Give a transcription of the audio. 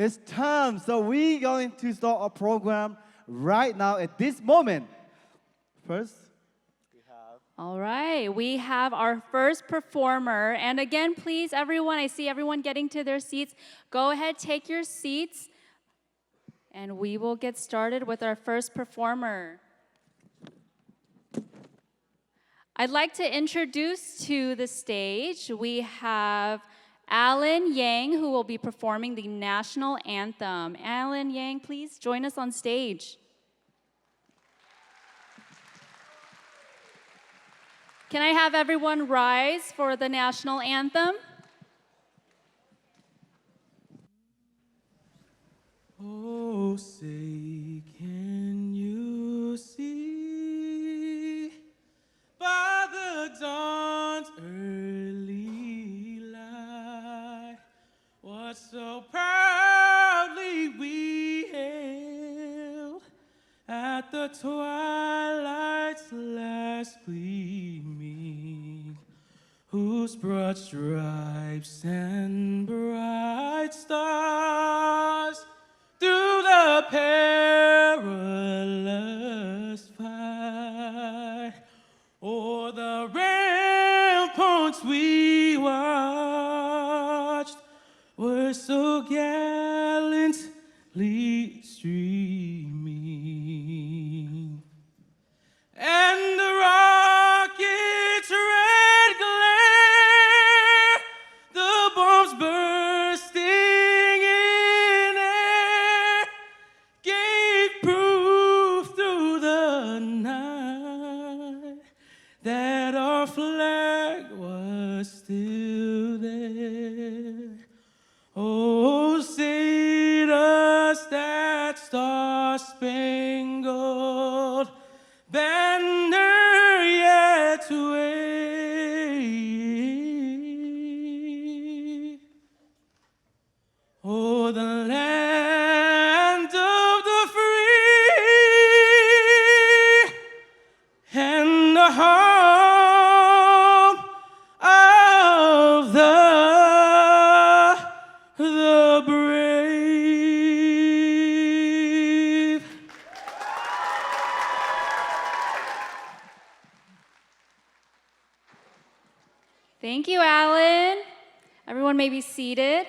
It's time. So we're going to start our program right now at this moment. First, All right, we have our first performer. And again, please, everyone, I see everyone getting to their seats. Go ahead, take your seats. And we will get started with our first performer. I'd like to introduce to the stage, we have Alan Yang, who will be performing the national anthem. Alan Yang, please join us on stage. Can I have everyone rise for the national anthem? Oh, say, can you see by the dawn's early light what so proudly we hailed at the twilight's last gleaming, whose broad stripes and bright stars through the perilous fight o'er the ramparts we watched were so gallantly streaming, and the rocket's red glare, the bombs bursting in air, gave proof through the night that our flag was still there. Oh, say does that star-spangled banner yet wave? Oh, the land of the free and the home of the brave. Thank you, Alan. Everyone may be seated.